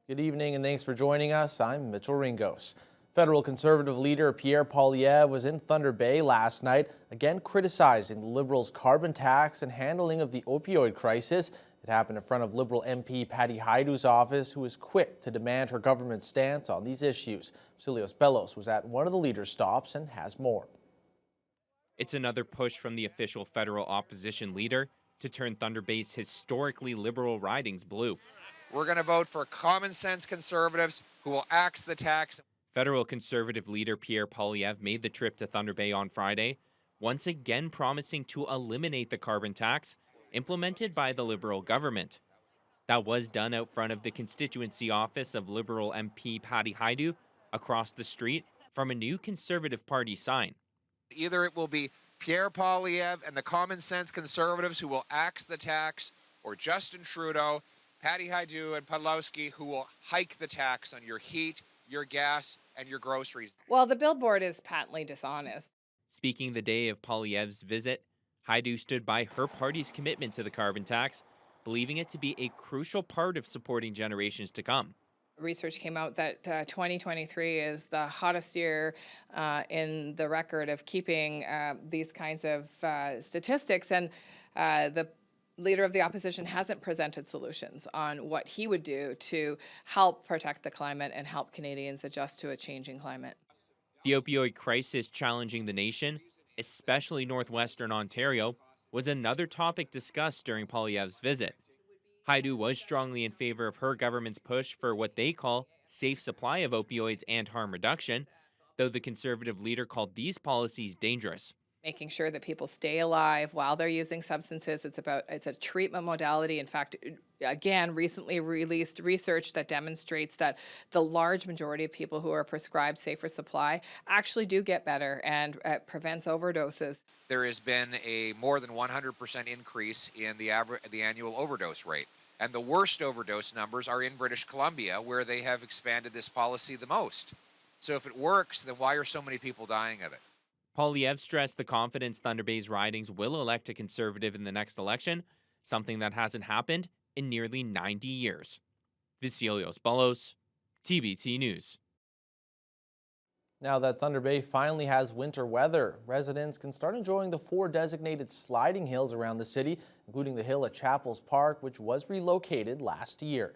Good evening and thanks for joining us. I'm Mitchell Ringos. Federal Conservative leader Pierre was in Thunder Bay last night, again criticizing the Liberals' carbon tax and handling of the opioid crisis. It happened in front of Liberal MP Patty Hajdu's office, who was quick to demand her government's stance on these issues. Vasilios Bellos was at one of the leader's stops and has more. It's another push from the official federal opposition leader to turn Thunder Bay's historically liberal ridings blue. We're going to vote for common sense conservatives who will axe the tax. Federal Conservative leader Pierre made the trip to Thunder Bay on Friday, once again promising to eliminate the carbon tax implemented by the Liberal government. That was done out front of the constituency office of Liberal MP Patty Hajdu, across the street from a new Conservative Party sign. Either it will be Pierre Poilievre and the common sense conservatives who will axe the tax, or Justin Trudeau, Patty Hajdu, and Podlowski who will hike the tax on your heat, your gas, and your groceries. Well, the billboard is patently dishonest. Speaking the day of Poilievre's visit, Hajdu stood by her party's commitment to the carbon tax, believing it to be a crucial part of supporting generations to come. Research came out that 2023 is the hottest year in the record of keeping these kinds of statistics, and the leader of the opposition hasn't presented solutions on what he would do to help protect the climate and help Canadians adjust to a changing climate. The opioid crisis challenging the nation, especially northwestern Ontario, was another topic discussed during Poilievre's visit. Hajdu was strongly in favor of her government's push for what they call safe supply of opioids and harm reduction, though the Conservative leader called these policies dangerous. Making sure that people stay alive while they're using substances. It's a treatment modality. In fact, again, recently released research that demonstrates that the large majority of people who are prescribed safer supply actually do get better, and prevents overdoses. There has been a more than 100% increase in the annual overdose rate. And the worst overdose numbers are in British Columbia, where they have expanded this policy the most. So if it works, then why are so many people dying of it? Poilievre stressed the confidence Thunder Bay's ridings will elect a Conservative in the next election, something that hasn't happened in nearly 90 years. Vasilios Bellos, TBT News. Now that Thunder Bay finally has winter weather, residents can start enjoying the 4 designated sliding hills around the city, including the hill at Chapels Park, which was relocated last year.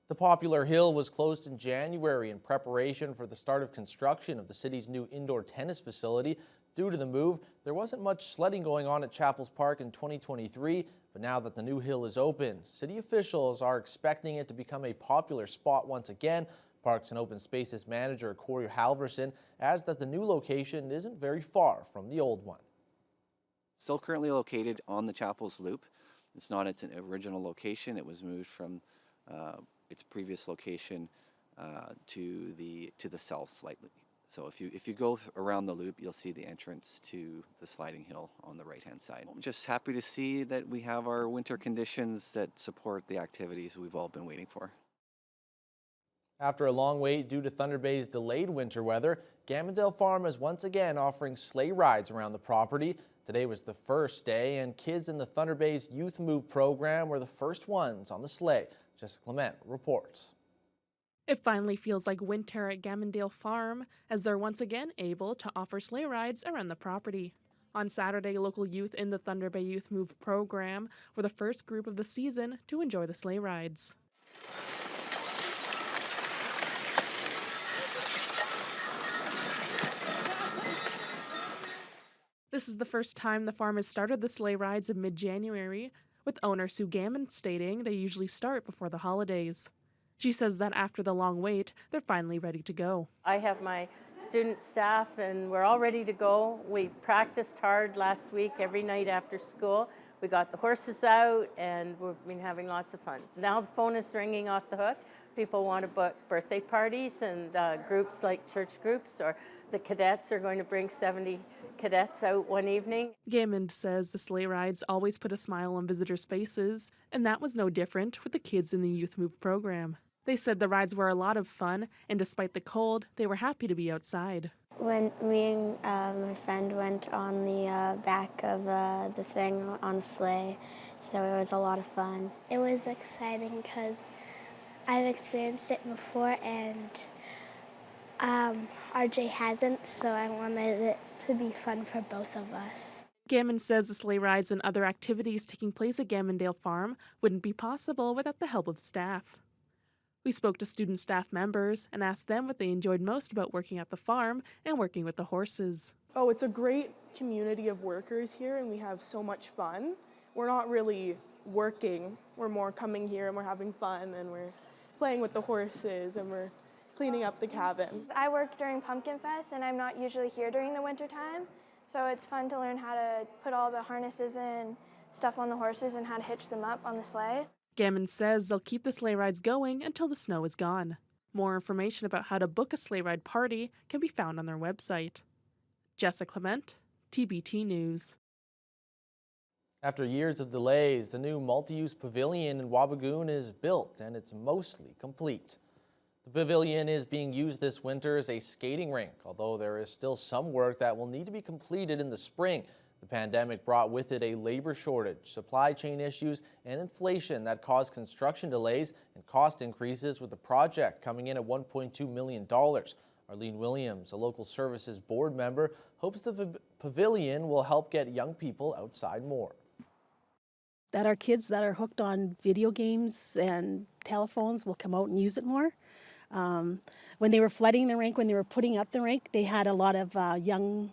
The popular hill was closed in January in preparation for the start of construction of the city's new indoor tennis facility. Due to the move, there wasn't much sledding going on at Chapels Park in 2023, but now that the new hill is open, city officials are expecting it to become a popular spot once again. Parks and Open Spaces manager Corey Halverson adds that the new location isn't very far from the old one. Still currently located on the Chapels Loop. It's not its original location. It was moved from its previous location to the south slightly. So if you go around the loop, you'll see the entrance to the sliding hill on the right-hand side. I'm just happy to see that we have our winter conditions that support the activities we've all been waiting for. After a long wait due to Thunder Bay's delayed winter weather, Gamondale Farm is once again offering sleigh rides around the property. Today was the first day, and kids in the Thunder Bay's Youth Move program were the first ones on the sleigh. Jessica Clement reports. It finally feels like winter at Gamondale Farm, as they're once again able to offer sleigh rides around the property. On Saturday, local youth in the Thunder Bay Youth Move program were the first group of the season to enjoy the sleigh rides. This is the first time the farm has started the sleigh rides in mid-January, with owner Sue Gammon stating they usually start before the holidays. She says that after the long wait, they're finally ready to go. I have my student staff and we're all ready to go. We practiced hard last week every night after school. We got the horses out and we've been having lots of fun. Now the phone is ringing off the hook. People want to book birthday parties, and groups like church groups, or the cadets are going to bring 70 cadets out one evening. Gammond says the sleigh rides always put a smile on visitors' faces, and that was no different with the kids in the Youth Move program. They said the rides were a lot of fun, and despite the cold, they were happy to be outside. When me and my friend went on the back of the thing on a sleigh, so it was a lot of fun. It was exciting because I've experienced it before, and RJ hasn't, so I wanted it to be fun for both of us. Gammon says the sleigh rides and other activities taking place at Gammondale Farm wouldn't be possible without the help of staff. We spoke to student staff members and asked them what they enjoyed most about working at the farm and working with the horses. Oh, it's a great community of workers here, and we have so much fun. We're not really working. We're more coming here and we're having fun, and we're playing with the horses, and we're cleaning up the cabin. I work during Pumpkin Fest, and I'm not usually here during the winter time, so it's fun to learn how to put all the harnesses and stuff on the horses and how to hitch them up on the sleigh. Gammon says they'll keep the sleigh rides going until the snow is gone. More information about how to book a sleigh ride party can be found on their website. Jessica Clement, TBT News. After years of delays, the new multi-use pavilion in Wabigoon is built and it's mostly complete. The pavilion is being used this winter as a skating rink, although there is still some work that will need to be completed in the spring. The pandemic brought with it a labor shortage, supply chain issues, and inflation that caused construction delays and cost increases, with the project coming in at $1.2 million. Arlene Williams, a local services board member, hopes the pavilion will help get young people outside more. That our kids that are hooked on video games and telephones will come out and use it more. When they were flooding the rink, when they were putting up the rink, they had a lot of young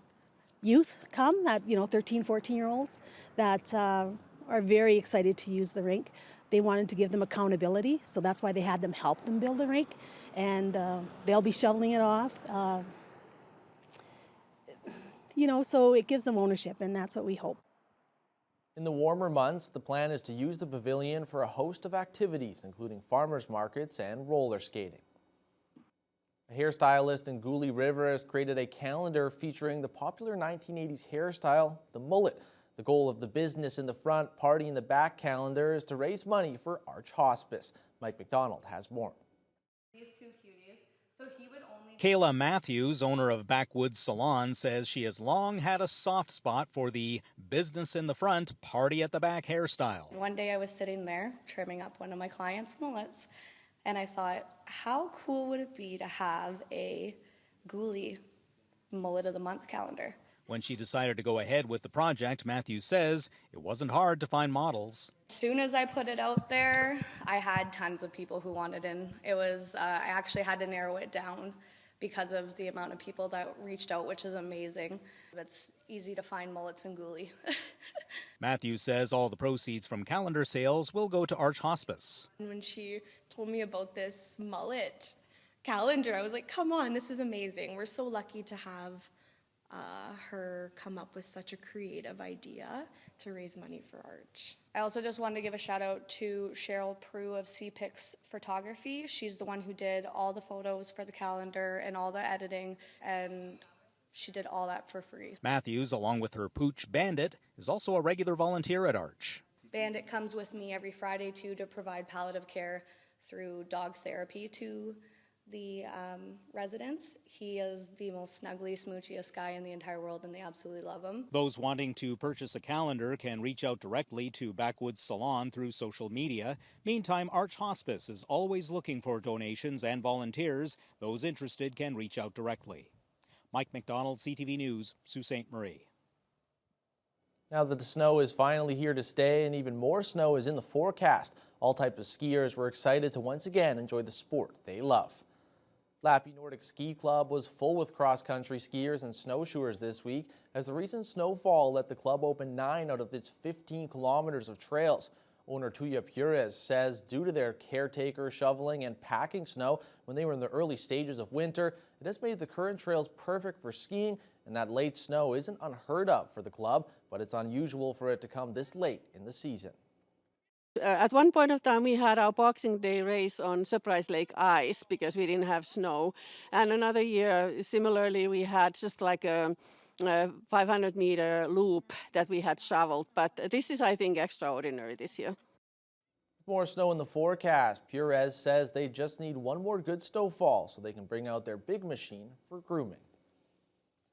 youth come, that 13, 14-year-olds that are very excited to use the rink. They wanted to give them accountability, so that's why they had them help them build the rink, and they'll be shoveling it off. So it gives them ownership, and that's what we hope. In the warmer months, the plan is to use the pavilion for a host of activities, including farmers markets and roller skating. A hairstylist in Poilievre has created a calendar featuring the popular 1980s hairstyle, the mullet. The goal of the business in the front, party in the back calendar is to raise money for Arch Hospice. Mike McDonald has more. These two cuties, so he would only... Kayla Matthews, owner of Backwoods Salon, says she has long had a soft spot for the business in the front, party at the back hairstyle. One day I was sitting there trimming up one of my clients' mullets, and I thought, how cool would it be to have a Ghoulie mullet of the month calendar? When she decided to go ahead with the project, Matthews says it wasn't hard to find models. As soon as I put it out there, I had tons of people who wanted in. It was, I actually had to narrow it down because of the amount of people that reached out, which is amazing. It's easy to find mullets in Ghoulie. Matthews says all the proceeds from calendar sales will go to Arch Hospice. When she told me about this mullet calendar, I was like, come on, this is amazing. We're so lucky to have her come up with such a creative idea to raise money for Arch. I also just wanted to give a shout out to Cheryl Prue of CPix Photography. She's the one who did all the photos for the calendar and all the editing, and she did all that for free. Matthews, along with her pooch Bandit, is also a regular volunteer at Arch. Bandit comes with me every Friday too to provide palliative care through dog therapy to the residents. He is the most snuggly, smoochiest guy in the entire world, and they absolutely love him. Those wanting to purchase a calendar can reach out directly to Backwoods Salon through social media. Meantime, Arch Hospice is always looking for donations and volunteers. Those interested can reach out directly. Mike McDonald, CTV News, Sault Ste. Marie. Now that the snow is finally here to stay and even more snow is in the forecast, all types of skiers were excited to once again enjoy the sport they love. Lappy Nordic Ski Club was full with cross-country skiers and snowshoers this week as the recent snowfall let the club open 9 out of its 15 kilometers of trails. Owner Pierre says due to their caretaker shoveling and packing snow when they were in the early stages of winter, it has made the current trails perfect for skiing, and that late snow isn't unheard of for the club, but it's unusual for it to come this late in the season. At one point of time, we had our Boxing Day race on Surprise Lake ice because we didn't have snow. And another year, similarly, we had just like a 500-meter loop that we had shoveled. But this is, I think, extraordinary this year. More snow in the forecast. Pierre says they just need one more good snowfall so they can bring out their big machine for grooming.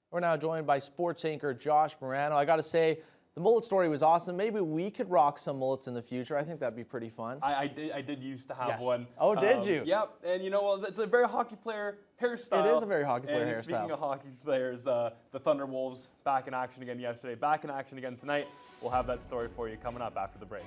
We're now joined by sports anchor Josh Morano. I got to say, The mullet story was awesome. Maybe we could rock some mullets in the future. I think that'd be pretty fun. I did used to have one. Oh, did you? Yep. And you know what? It's a very hockey player hairstyle. It is a very hockey player and hairstyle. Speaking of hockey players, the Thunderwolves back in action again yesterday, back in action again tonight. We'll have that story for you coming up after the break.